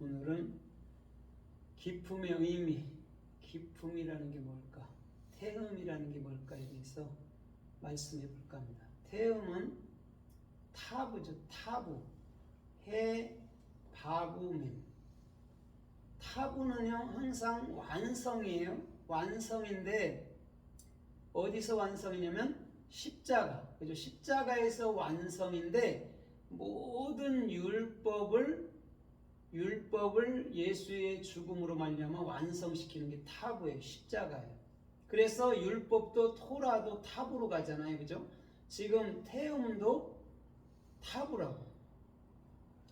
오늘은 기품의 의미, 기품이라는 게 뭘까? 태음이라는 게 뭘까에 대해서 말씀해 볼까 합니다. 태음은 타부죠. 타부. 해, 바구맨. 타부는요, 항상 완성이에요. 완성인데, 어디서 완성이냐면, 십자가. 그죠? 십자가에서 완성인데, 모든 율법을 예수의 죽음으로 말미암아 완성시키는 게 타부예요. 십자가예요. 그래서 율법도 토라도 타부로 가잖아요. 그죠? 지금 태음도 타부라고.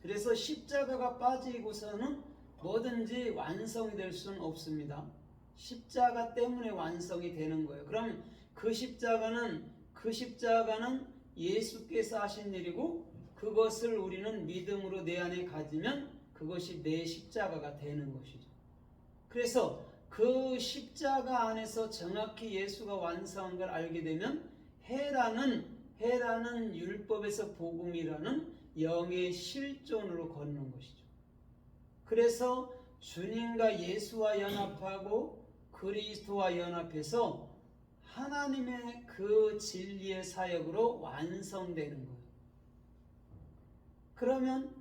그래서 십자가가 빠지고서는 뭐든지 완성이 될 수는 없습니다. 십자가 때문에 완성이 되는 거예요. 그럼 그 십자가는 예수께서 하신 일이고, 그것을 우리는 믿음으로 내 안에 가지면 그것이 내 십자가가 되는 것이죠. 그래서 그 십자가 안에서 정확히 예수가 완성한 걸 알게 되면 해라는 율법에서 복음이라는 영의 실존으로 걷는 것이죠. 그래서 주님과 예수와 연합하고 그리스도와 연합해서 하나님의 그 진리의 사역으로 완성되는 거예요. 그러면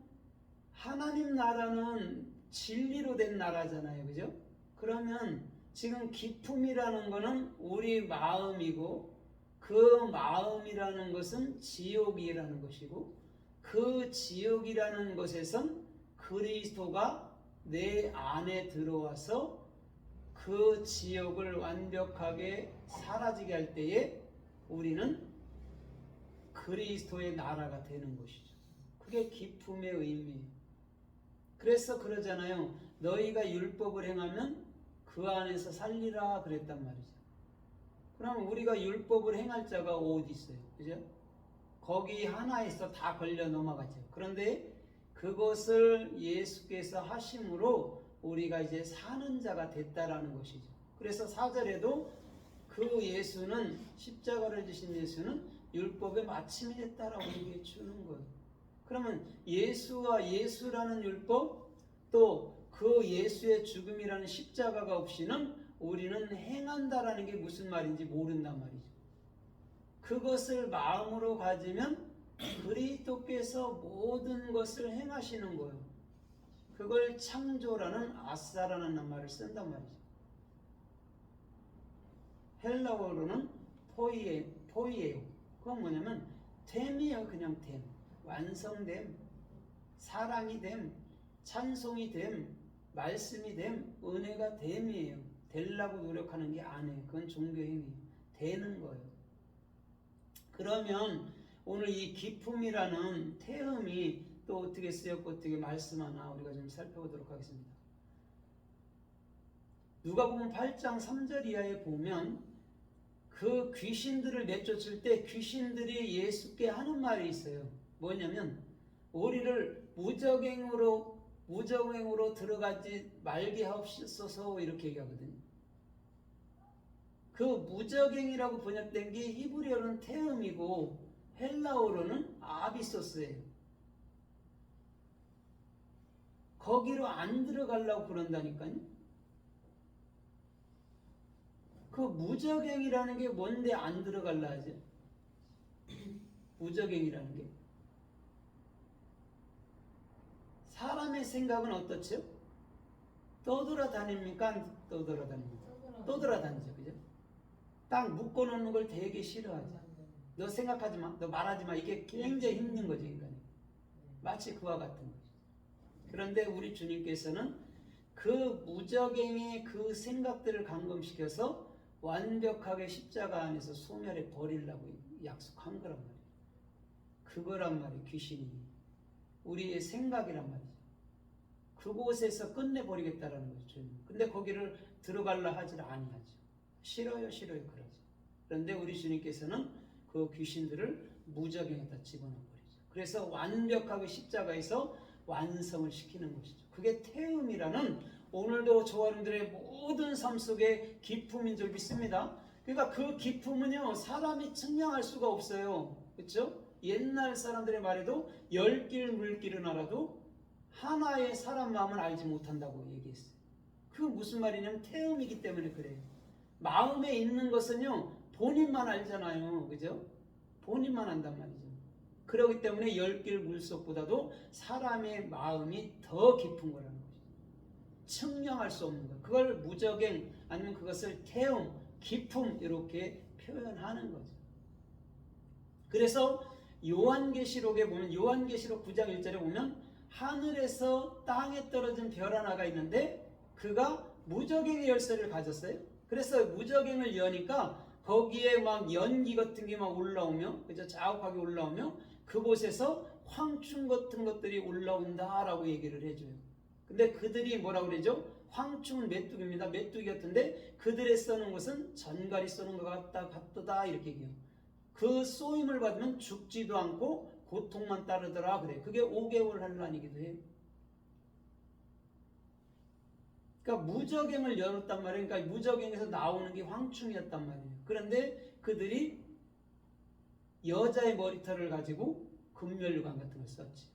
하나님 나라는 진리로 된 나라잖아요. 그죠? 그러면 지금 기품이라는 것은 우리 마음이고, 그 마음이라는 것은 지옥이라는 것이고, 그 지옥이라는 것에선 그리스도가 내 안에 들어와서 그 지옥을 완벽하게 사라지게 할 때에 우리는 그리스도의 나라가 되는 것이죠. 그게 기품의 의미예요. 그래서 그러잖아요. 너희가 율법을 행하면 그 안에서 살리라 그랬단 말이죠. 그럼 우리가 율법을 행할 자가 어디 있어요? 그죠? 거기 하나에서 다 걸려 넘어가죠. 그런데 그것을 예수께서 하심으로 우리가 이제 사는 자가 됐다라는 것이죠. 그래서 4절에도 그 예수는, 십자가를 지신 예수는 율법의 마침이 됐다라고 얘기해 주는 거예요. 그러면 예수라는 율법, 또 그 예수의 죽음이라는 십자가가 없이는 우리는 행한다라는 게 무슨 말인지 모른단 말이죠. 그것을 마음으로 가지면 그리스도께서 모든 것을 행하시는 거예요. 그걸 창조라는 아사라는 말을 쓴단 말이죠. 헬라어로는 포이에요. 그건 뭐냐면 됨이에요. 그냥 됨. 완성됨, 사랑이 됨, 찬송이 됨, 말씀이 됨, 은혜가 됨이에요. 되려고 노력하는 게 아니에요. 그건 종교행위예요. 되는 거예요. 그러면 오늘 이 기품이라는 태음이 또 어떻게 쓰였고 어떻게 말씀하나 우리가 좀 살펴보도록 하겠습니다. 누가복음 8장 3절 이하에 보면 그 귀신들을 내쫓을 때 귀신들이 예수께 하는 말이 있어요. 뭐냐면 우리를 무적행으로 들어가지 말게 하옵소서 이렇게 얘기하거든요. 그 무적행이라고 번역된 게 히브리어로는 태음이고 헬라어로는 아비소스예요. 거기로 안 들어가려고 그런다니까요. 그 무적행이라는 게 뭔데 안 들어갈라 하죠? 무적행이라는 게 사람의 생각은 어떻죠? 떠돌아다닙니까? 떠돌아다닙니까? 떠돌아다니죠. 그죠? 딱 묶어놓는 걸 되게 싫어하죠. 너 생각하지 마, 너 말하지 마. 이게 굉장히 힘든 거죠, 인간이. 마치 그와 같은 거죠. 그런데 우리 주님께서는 그 무적행의 그 생각들을 감금시켜서 완벽하게 십자가 안에서 소멸해 버리려고 약속한 거란 말이에요. 그거란 말이에요. 귀신이 우리의 생각이란 말이죠. 그곳에서 끝내버리겠다라는 거죠. 근데 거기를 들어갈라 하질 아니하죠. 싫어요 그러죠. 그런데 우리 주님께서는 그 귀신들을 무적행에다 집어넣어버리죠. 그래서 완벽하게 십자가에서 완성을 시키는 것이죠. 그게 태음이라는 오늘도 저와 여러분들의 모든 삶 속에 기품인 줄 믿습니다. 그러니까 그 기품은요 사람이 측량할 수가 없어요. 그렇죠? 옛날 사람들의 말에도 10길 물길은 알아도 하나의 사람 마음을 알지 못한다고 얘기했어요. 그 무슨 말이냐면 태음이기 때문에 그래요. 마음에 있는 것은요 본인만 알잖아요. 그죠? 본인만 안단 말이죠. 그렇기 때문에 열길 물속보다도 사람의 마음이 더 깊은 거라는 거죠. 측량할 수 없는 것. 그걸 무적행 아니면 그것을 태음, 깊음 이렇게 표현하는 거죠. 그래서 요한계시록에 보면 요한계시록 9장 1절에 보면 하늘에서 땅에 떨어진 별 하나가 있는데 그가 무적행의 열쇠를 가졌어요. 그래서 무적행을 여니까 거기에 막 연기 같은 게 막 올라오며 그죠? 자욱하게 올라오며 그곳에서 황충 같은 것들이 올라온다라고 얘기를 해줘요. 근데 그들이 뭐라고 그러죠? 황충은 메뚜기입니다. 메뚜기 같은데 그들의 써는 것은 전갈이 쏘는 것 같다 이렇게 얘기해요. 그 쏘임을 받으면 죽지도 않고 고통만 따르더라 그래. 그게 5개월 환란이기도 해요. 그러니까 무적행을 열었단 말이에요. 그러니까 무적행에서 나오는 게 황충이었단 말이에요. 그런데 그들이 여자의 머리털을 가지고 금면류관 같은 걸 썼지.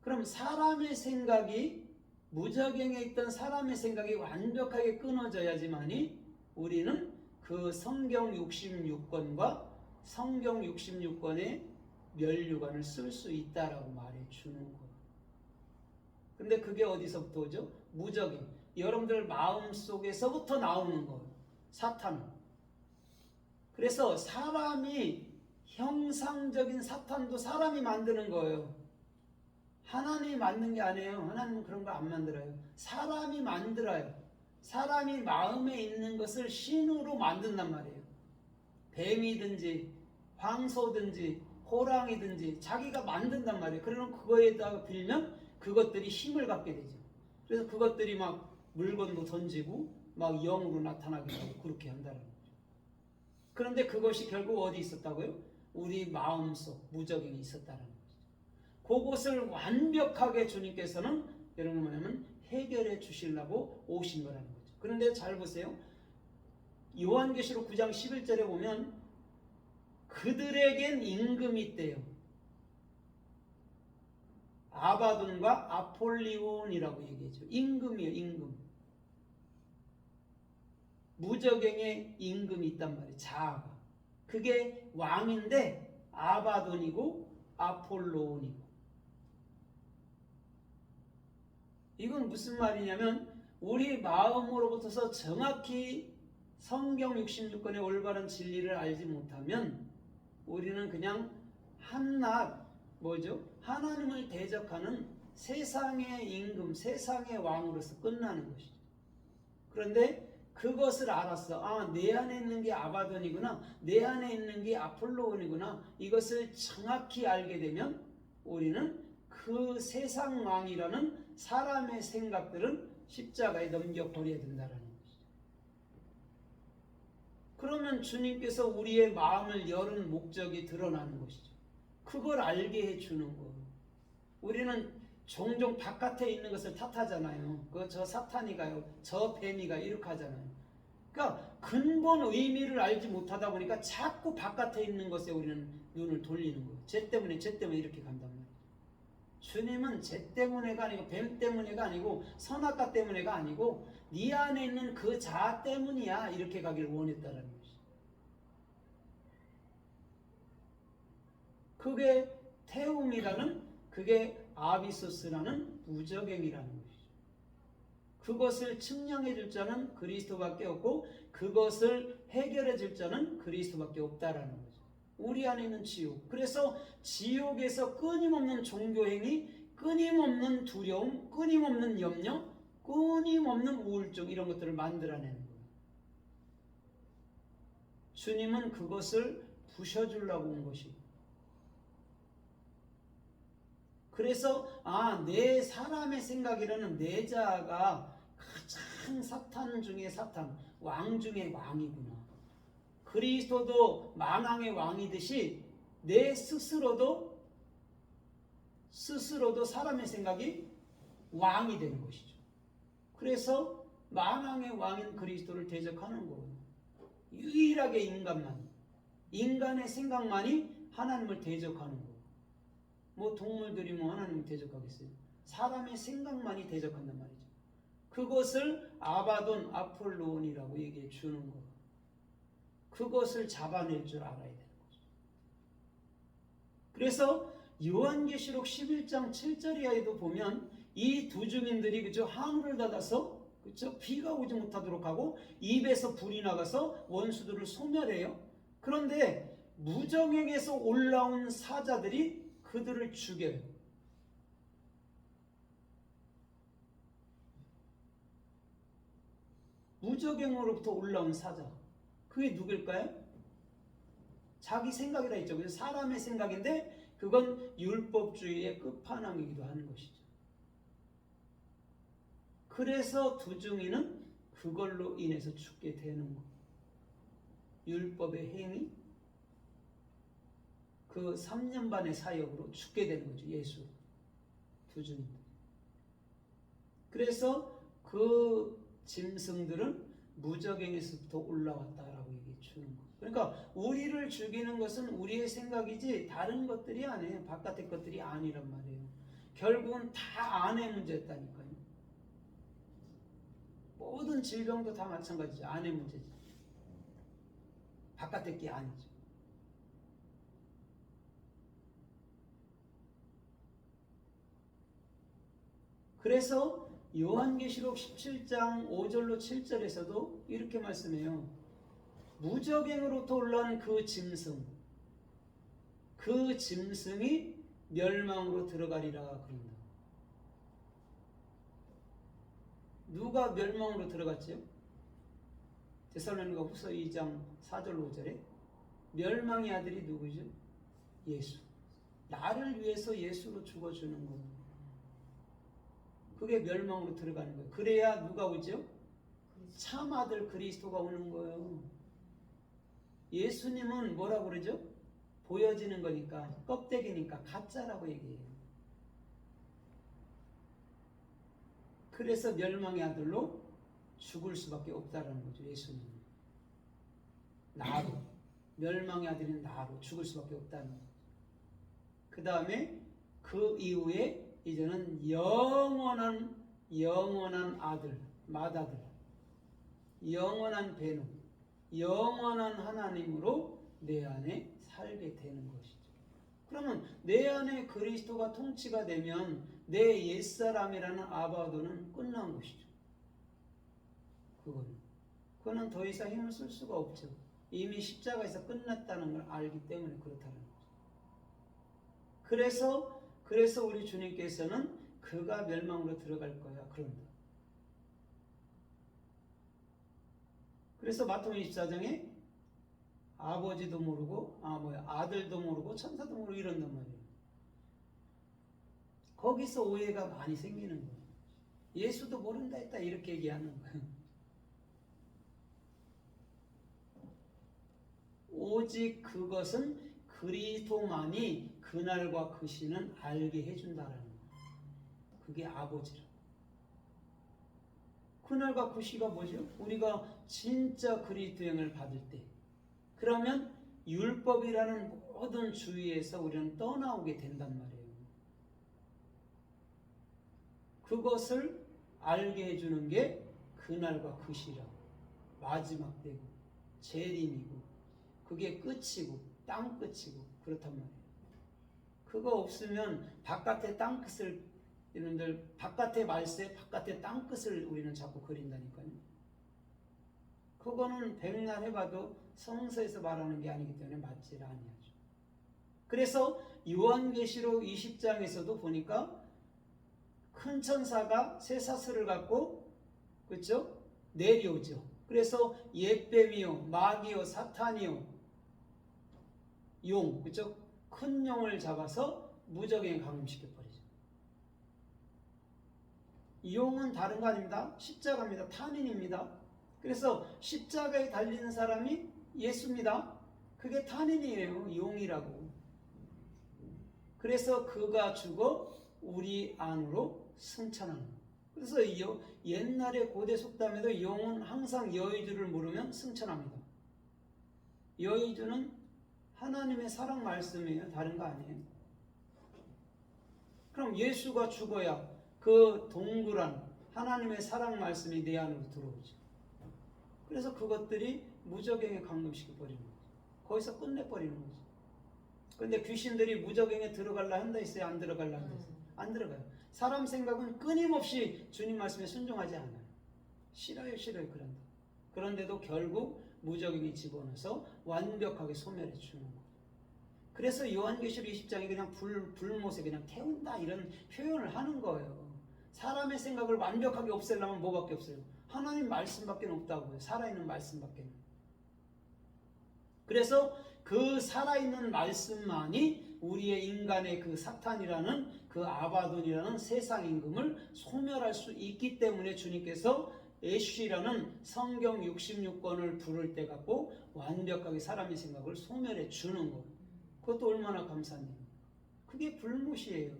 그럼 사람의 생각이 무적행에 있던 사람의 생각이 완벽하게 끊어져야지만이 우리는 그 성경 66권과 성경 66권의 면류관을 쓸 수 있다라고 말해 주는 거예요. 근데 그게 어디서부터 오죠? 무적행. 여러분들 마음속에서부터 나오는 거예요. 사탄은. 그래서 사람이 형상적인 사탄도 사람이 만드는 거예요. 하나님이 만든 게 아니에요. 하나님은 그런 거 안 만들어요. 사람이 만들어요. 사람이 마음에 있는 것을 신으로 만든단 말이에요. 뱀이든지 황소든지 호랑이든지 자기가 만든단 말이에요. 그러면 그거에다가 빌면 그것들이 힘을 갖게 되죠. 그래서 그것들이 막 물건도 던지고 막 영으로 나타나기도 하고 그렇게 한다는 거죠. 그런데 그것이 결국 어디 있었다고요? 우리 마음속 무적행이 있었다는 거죠. 그것을 완벽하게 주님께서는 여러분 뭐냐면 해결해 주시려고 오신 거라는 거죠. 그런데 잘 보세요. 요한계시록 9장 11절에 보면 그들에겐 임금이 있대요. 아바돈과 아폴리온이라고 얘기하죠. 임금이에요. 임금. 무적행에 임금이 있단 말이에요. 자아가. 그게 왕인데 아바돈이고 아폴로온이고. 이건 무슨 말이냐면 우리 마음으로부터서 정확히 성경 66권의 올바른 진리를 알지 못하면 우리는 그냥 한낱 뭐죠? 하나님을 대적하는 세상의 임금, 세상의 왕으로서 끝나는 것이죠. 그런데 그것을 알았어. 아, 내 안에 있는 게 아바돈이구나. 내 안에 있는 게 아폴로온이구나. 이것을 정확히 알게 되면 우리는 그 세상 왕이라는 사람의 생각들은 십자가에 넘겨버려야 된다는 것이죠. 그러면 주님께서 우리의 마음을 여는 목적이 드러나는 것이죠. 그걸 알게 해주는 거예요. 우리는 종종 바깥에 있는 것을 탓하잖아요. 저 사탄이가요, 저 뱀이가 이렇게 하잖아요. 그러니까 근본 의미를 알지 못하다 보니까 자꾸 바깥에 있는 것에 우리는 눈을 돌리는 거예요. 쟤 때문에 이렇게 간단 말이에요. 주님은 쟤 때문에가 아니고 뱀 때문에가 아니고 선악과 때문에가 아니고 네 안에 있는 그 자아 때문이야 이렇게 가길 원했다라는 것이죠. 그게 태움이라는 그게 아비소스라는 무적행이라는 것이죠. 그것을 측량해 줄 자는 그리스도밖에 없고 그것을 해결해 줄 자는 그리스도밖에 없다라는 거죠. 우리 안에 있는 지옥. 그래서 지옥에서 끊임없는 종교행위, 끊임없는 두려움, 끊임없는 염려, 끊임없는 우울증 이런 것들을 만들어내는 거예요. 주님은 그것을 부셔주려고 온 것이고 그래서 내 사람의 생각이라는 내 자아가 가장 사탄 중에 사탄, 왕 중에 왕이구나. 그리스도도 만왕의 왕이듯이 내 스스로도 사람의 생각이 왕이 되는 것이죠. 그래서 만왕의 왕인 그리스도를 대적하는 거예요. 유일하게 인간의 생각만이 하나님을 대적하는 거예요. 뭐 동물들이 뭐 하나님을 대적하겠어요? 사람의 생각만이 대적한단 말이죠. 그것을 아바돈, 아폴로온이라고 얘기해 주는 거. 그것을 잡아낼 줄 알아야 되는 거죠. 그래서 요한계시록 11장 7절 이하에도 보면 이 두 주민들이 그죠 하늘을 닫아서 그죠 비가 오지 못하도록 하고 입에서 불이 나가서 원수들을 소멸해요. 그런데 무정행에서 올라온 사자들이 그들을 죽여요. 무적행으로부터 올라온 사자. 그게 누굴까요? 자기 생각이라 했죠. 그래서 사람의 생각인데 그건 율법주의의 끝판왕이기도 하는 것이죠. 그래서 두 중이는 그걸로 인해서 죽게 되는 거. 율법의 행위, 그 3년 반의 사역으로 죽게 되는 거죠. 예수 두 중인. 그래서 그 짐승들은 무적행에서부터 올라왔다라고 얘기해 주는 거. 그러니까 우리를 죽이는 것은 우리의 생각이지 다른 것들이 아니에요. 바깥의 것들이 아니란 말이에요. 결국은 다 안의 문제였다니까요. 모든 질병도 다 마찬가지죠. 안의 문제지. 바깥의 게 아니죠. 그래서 요한계시록 17장 5절로 7절에서도 이렇게 말씀해요. 무적행으로부터 올라온 그 짐승, 그 짐승이 멸망으로 들어가리라 그런다. 누가 멸망으로 들어갔지요? 데살로니가 후서 2장 4절 5절에 멸망의 아들이 누구죠? 예수. 나를 위해서 예수로 죽어주는 거. 그게 멸망으로 들어가는 거예요. 그래야 누가 오죠? 참 아들 그리스도가 오는 거예요. 예수님은 뭐라고 그러죠? 보여지는 거니까, 껍데기니까 가짜라고 얘기해요. 그래서 멸망의 아들로 죽을 수밖에 없다라는 거죠. 예수님은 나로, 멸망의 아들인 나로 죽을 수밖에 없다는 거죠. 그 다음에 그 이후에 이제는 영원한 아들, 맏아들, 영원한 배는 영원한 하나님으로 내 안에 살게 되는 것이죠. 그러면 내 안에 그리스도가 통치가 되면 내 옛사람이라는 아바도는 끝난 것이죠. 그거는 더 이상 힘을 쓸 수가 없죠. 이미 십자가에서 끝났다는 걸 알기 때문에 그렇다는 거죠. 그래서 우리 주님께서는 그가 멸망으로 들어갈 거야 그런다. 그래서 마태복음 24장에 아버지도 모르고 아들도 모르고 천사도 모르고 이런단 말이에요. 거기서 오해가 많이 생기는 거예요. 예수도 모른다 했다 이렇게 얘기하는 거예요. 오직 그것은 그리스도만이 그날과 그 시는 알게 해준다라는 거예요. 그게 아버지라. 그날과 그 시가 뭐죠? 우리가 진짜 그리스도 영을 받을 때, 그러면 율법이라는 모든 주의에서 우리는 떠나오게 된단 말이에요. 그것을 알게 해주는 게 그날과 그 시라고. 마지막 때고 재림이고 그게 끝이고 땅 끝이고 그렇단 말이에요. 그거 없으면 바깥의 땅 끝을 여러분들 바깥의 말세 바깥의 땅 끝을 우리는 자꾸 그린다니까요. 그거는 백날 해봐도 성서에서 말하는 게 아니기 때문에 맞지 아니하죠. 그래서 요한계시록 20장에서도 보니까 큰 천사가 쇠사슬을 갖고 그렇죠? 내려오죠. 그래서 옛뱀이요 마귀요 사탄이요 용 그렇죠? 큰 용을 잡아서 무적에 감염시켜 버리죠. 용은 다른 거 아닙니다. 십자가입니다. 탄인입니다. 그래서 십자가에 달리는 사람이 예수입니다. 그게 탄인이에요. 용이라고. 그래서 그가 죽어 우리 안으로 승천하는 거예요. 그래서 옛날에 고대 속담에도 용은 항상 여의주를 물으면 승천합니다. 여의주는 하나님의 사랑 말씀이에요. 다른 거 아니에요. 그럼 예수가 죽어야 그 동그란 하나님의 사랑 말씀이 내 안으로 들어오죠. 그래서 그것들이 무적행에 감금시켜 버리는 거죠. 거기서 끝내버리는 거죠. 근데 귀신들이 무적행에 들어갈라 한다 했어요? 안 들어갈라 한다 했어요? 안 들어가요. 사람 생각은 끊임없이 주님 말씀에 순종하지 않아요. 싫어요, 그런다. 그런데도 결국 무적행에 집어넣어서 완벽하게 소멸해 주는 거예요. 그래서 요한계시록 20장에 그냥 불못에 그냥 태운다 이런 표현을 하는 거예요. 사람의 생각을 완벽하게 없애려면 뭐밖에 없어요? 하나님 말씀밖에 없다고요. 살아있는 말씀밖에. 그래서 그 살아있는 말씀만이 우리의 인간의 그 사탄이라는 그 아바돈이라는 세상 임금을 소멸할 수 있기 때문에 주님께서 애쉬라는 성경 66권을 부를 때 갖고 완벽하게 사람의 생각을 소멸해 주는 거예요. 그것도 얼마나 감사한 일입니까? 그게 불못이에요.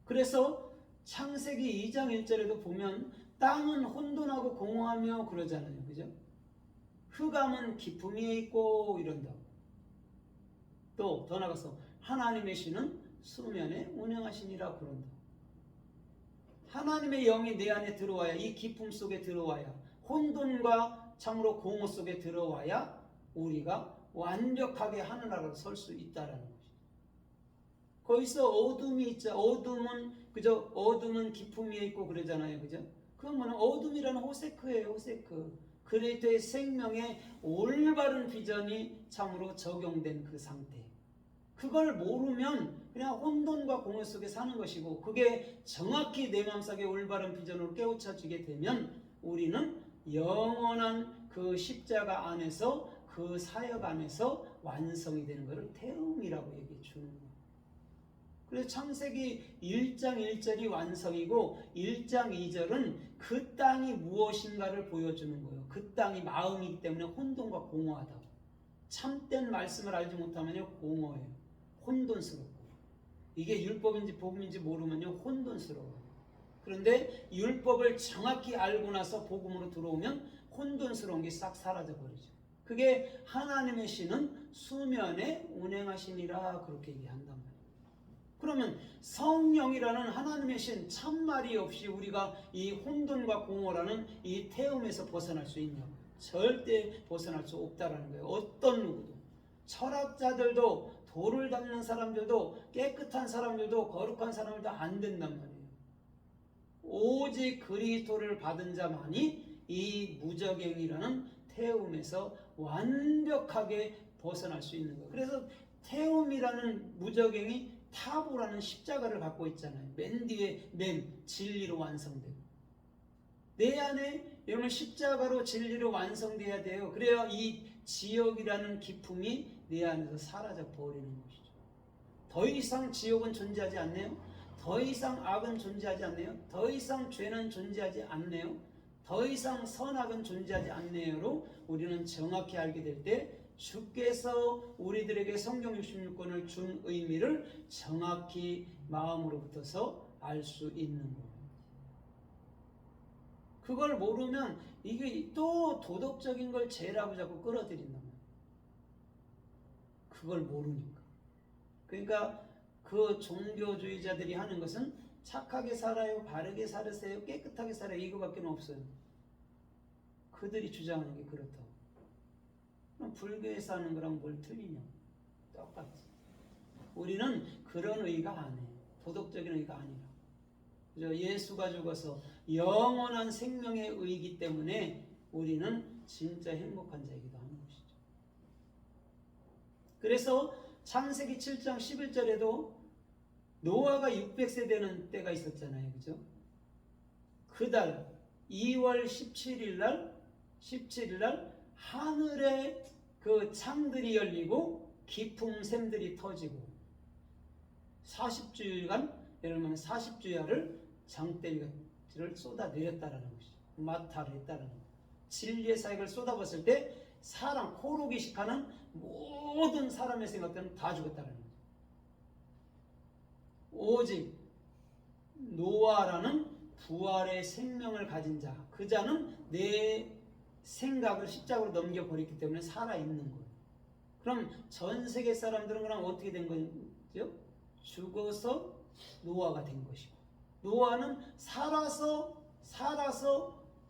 그래서 창세기 2장 1절에도 보면 땅은 혼돈하고 공허하며 그러잖아요. 그죠? 흑암은 기품이 있고 이런다고. 또 더 나가서 하나님의 신은 수면에 운행하시니라 그런다. 하나님의 영이 내 안에 들어와야, 이 기품 속에 들어와야, 혼돈과 참으로 공허 속에 들어와야 우리가 완벽하게 하늘나라로 설 수 있다라는 것이죠. 거기서 어둠이 있죠. 어둠은 기품이 있고 그러잖아요. 그죠? 그건 어둠이라는 호세크예요. 호세크. 그리스도의 생명의 올바른 비전이 참으로 적용된 그 상태. 그걸 모르면 그냥 혼돈과 공허 속에 사는 것이고, 그게 정확히 내 마음속에 올바른 비전으로 깨우쳐지게 되면 우리는 영원한 그 십자가 안에서, 그 사역 안에서 완성이 되는 것을 태움이라고 얘기해 주는 거예요. 그래서 창세기 1장 1절이 완성이고 1장 2절은 그 땅이 무엇인가를 보여주는 거예요. 그 땅이 마음이기 때문에 혼돈과 공허하다고. 참된 말씀을 알지 못하면요 공허해요. 혼돈스럽고. 이게 율법인지 복음인지 모르면요 혼돈스러워요. 그런데 율법을 정확히 알고 나서 복음으로 들어오면 혼돈스러운 게 싹 사라져 버리죠. 그게 하나님의 신은 수면에 운행하시니라 그렇게 얘기한단 말이에요. 그러면 성령이라는 하나님의 신 참말이 없이 우리가 이 혼돈과 공허라는 이 태움에서 벗어날 수 있냐고요. 절대 벗어날 수 없다라는 거예요. 어떤 누구도. 철학자들도, 돌을 닦는 사람들도, 깨끗한 사람들도, 거룩한 사람들도 안 된단 말이에요. 오직 그리스도를 받은 자만이 이 무적행이라는 태움에서 완벽하게 벗어날 수 있는 거예요. 그래서 태움이라는 무적행이 타보라는 십자가를 갖고 있잖아요. 맨 뒤에 진리로 완성되고. 내 안에 여러분 십자가로 진리로 완성돼야 돼요. 그래야 이 지옥이라는 기품이 내 안에서 사라져 버리는 것이죠. 더 이상 지옥은 존재하지 않네요. 더 이상 악은 존재하지 않네요. 더 이상 죄는 존재하지 않네요. 더 이상 선악은 존재하지 않네요로 우리는 정확히 알게 될 때 주께서 우리들에게 성경 66권을 준 의미를 정확히 마음으로부터서 알 수 있는 거예요. 그걸 모르면 이게 또 도덕적인 걸 죄라고 자꾸 끌어들인단 말이에요. 그걸 모르니까. 그러니까 그 종교주의자들이 하는 것은 착하게 살아요, 바르게 살으세요, 깨끗하게 살아요, 이거밖에 없어요. 그들이 주장하는 게 그렇다고. 그럼 불교에서 하는 거랑 뭘 틀리냐? 똑같지. 우리는 그런 의가 아니에요. 도덕적인 의가 아니라. 그죠? 예수가 죽어서 영원한 생명의 의이기 때문에 우리는 진짜 행복한 자이기도 하는 것이죠. 그래서 창세기 7장 11절에도 노아가 600세 되는 때가 있었잖아요. 그죠? 그달 2월 17일 날 하늘에 그 창들이 열리고 깊은 샘들이 터지고 40주일간 여러분 40주야를 장대비를 쏟아내렸다라는 것이죠. 마타를 했다라는 거예요. 진리의 사역을 쏟아붓을 때 사람 코로기식하는 모든 사람의 생각들은 다 죽었다라는 거죠. 오직 노아라는 부활의 생명을 가진 자, 그 자는 내 생각을 십자가로 넘겨버렸기 때문에 살아있는 거예요. 그럼 전 세계 사람들은 그럼 어떻게 된 거죠? 죽어서 노아가 된 것이고, 노아는 살아서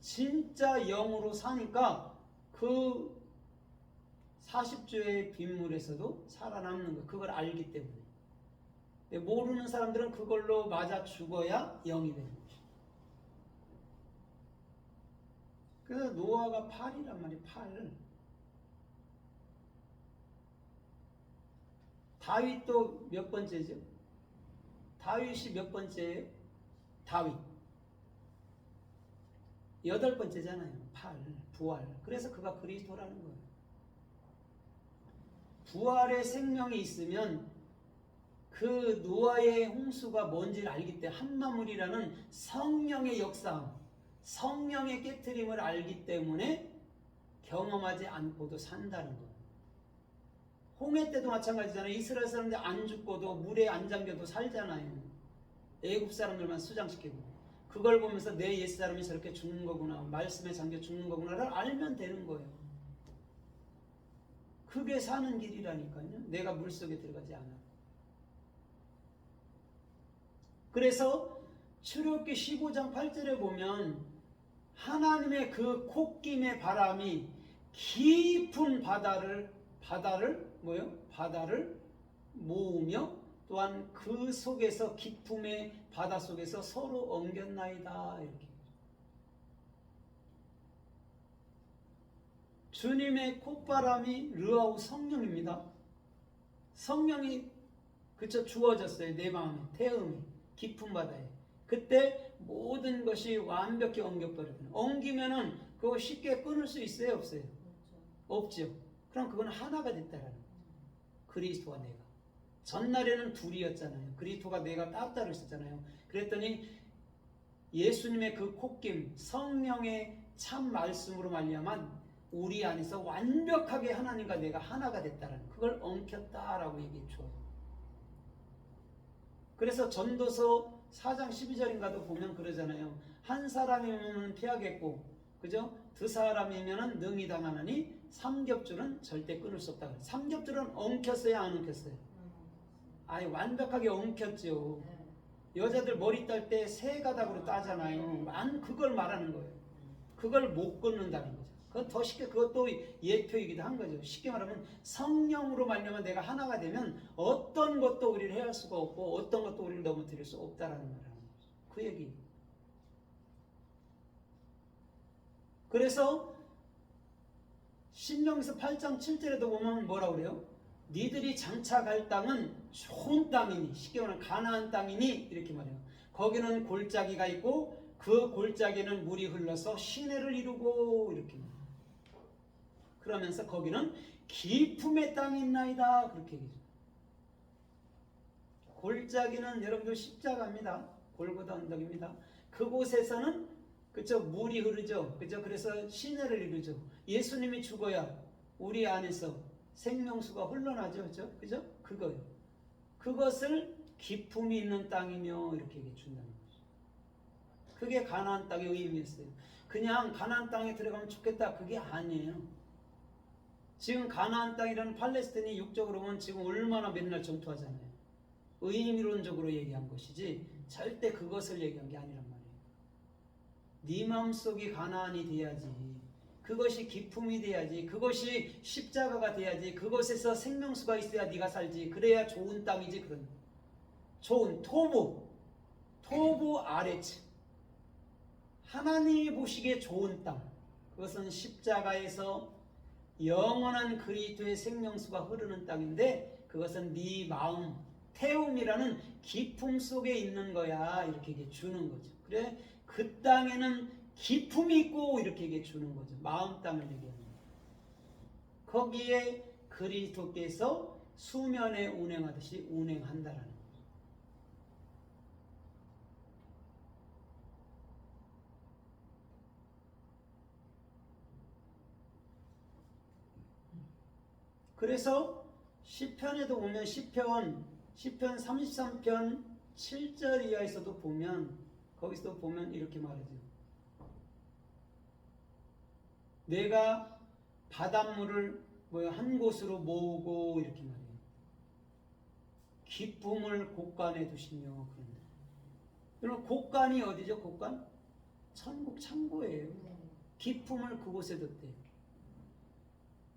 진짜 영으로 사니까 그 40조의 빗물에서도 살아남는 거, 그걸 알기 때문에. 모르는 사람들은 그걸로 맞아 죽어야 영이 되는 거죠. 그래서 노아가 8이란 말이에요. 8. 다윗도 몇 번째죠? 다윗이 몇 번째예요? 다윗 8번째잖아요. 8. 부활. 그래서 그가 그리스도라는 거예요. 부활의 생명이 있으면 그 노아의 홍수가 뭔지를 알기 때문에, 한마물이라는 성령의 역사함, 성령의 깨트림을 알기 때문에 경험하지 않고도 산다는 거예요. 홍해 때도 마찬가지잖아요. 이스라엘 사람들 안 죽고도 물에 안 잠겨도 살잖아요. 애굽 사람들만 수장시키고. 그걸 보면서 내 옛사람이 저렇게 죽는 거구나, 말씀에 잠겨 죽는 거구나를 알면 되는 거예요. 그게 사는 길이라니까요. 내가 물속에 들어가지 않아. 그래서 출애굽기 15장 8절에 보면 하나님의 그 콧김의 바람이 깊은 바다를 모으며, 또한 그 속에서 깊음의 바다 속에서 서로 엉겼나이다. 이렇게. 주님의 콧바람이 르아우 성령입니다. 성령이 주어졌어요. 내 마음에, 태음에, 깊은 바다에. 그때 모든 것이 완벽히 엉겨버려요. 엉기면은 그거 쉽게 끊을 수 있어요? 없어요? 없죠. 그럼 그건 하나가 됐다라는 거죠. 그리스도와 내가. 전날에는 둘이었잖아요. 그리스도가 내가 따로따로 있었잖아요. 그랬더니 예수님의 그 콧김, 성령의 참 말씀으로 말미암아 우리 안에서 완벽하게 하나님과 내가 하나가 됐다라는, 그걸 엉켰다라고 얘기해 줘요. 그래서 전도서 4장 12절인가도 보면 그러잖아요. 한 사람이면 피하겠고, 그죠? 두 사람이면 능히 당하느니 삼겹줄은 절대 끊을 수 없다. 삼겹줄은 엉켰어요, 안 엉켰어요? 아예 완벽하게 엉켰죠. 여자들 머리 딸 때 세 가닥으로 따잖아요. 그걸 말하는 거예요. 그걸 못 끊는다는 거죠. 그건 더 쉽게, 그것도 예표이기도 한 거죠. 쉽게 말하면 성령으로 말미암아 내가 하나가 되면 어떤 것도 우리를 해할 수가 없고 어떤 것도 우리를 넘어뜨릴 수 없다라는 말을 하는 거죠. 그 얘기. 그래서 신명기서 8장 7절에도 보면 뭐라고 그래요? 니들이 장차갈 땅은 좋은 땅이니, 쉽게 말하면 가나안 땅이니, 이렇게 말해요. 거기는 골짜기가 있고 그 골짜기는 물이 흘러서 시내를 이루고, 이렇게 말해요. 그러면서 거기는 기품의 땅이 있나이다, 그렇게 얘기해요. 골짜기는 여러분들 십자가입니다. 골고다 언덕입니다. 그곳에서는 그쵸, 물이 흐르죠. 그죠? 그래서 시내를 이루죠. 예수님이 죽어야 우리 안에서 생명수가 흘러나죠. 그죠? 그죠? 그거예요. 그것을 기품이 있는 땅이며, 이렇게 얘기해 준다는 거죠. 그게 가나안 땅의 의미였어요. 그냥 가나안 땅에 들어가면 좋겠다, 그게 아니에요. 지금 가나안 땅이라는 팔레스틴이 육적으로 보면 지금 얼마나 맨날 전투하잖아요. 의미론적으로 얘기한 것이지 절대 그것을 얘기한 게 아니란 말이에요. 네 마음속이 가나안이 돼야지, 그것이 기품이 돼야지, 그것이 십자가가 돼야지, 그것에서 생명수가 있어야 네가 살지, 그래야 좋은 땅이지. 그런 좋은 토부 아래츠, 하나님이 보시기에 좋은 땅, 그것은 십자가에서 영원한 그리스도의 생명수가 흐르는 땅인데, 그것은 네 마음, 태움이라는 기품 속에 있는 거야, 이렇게 얘기해 주는 거죠. 그래, 그 땅에는 기품이 있고, 이렇게 얘기해 주는 거죠. 마음 땅을 얘기하는 거예요. 거기에 그리스도께서 수면에 운행하듯이 운행한다라는 거죠. 그래서 시편에도 보면 시편 33편 7절 이하에서도 보면, 거기서도 보면 이렇게 말하죠. 내가 바닷물을 뭐야 한 곳으로 모으고 이렇게 말해요. 기품을 곳간에 두시며 그런다. 여러분 곳간이 어디죠? 곳간? 천국 창고예요. 기품을 그곳에 뒀대요.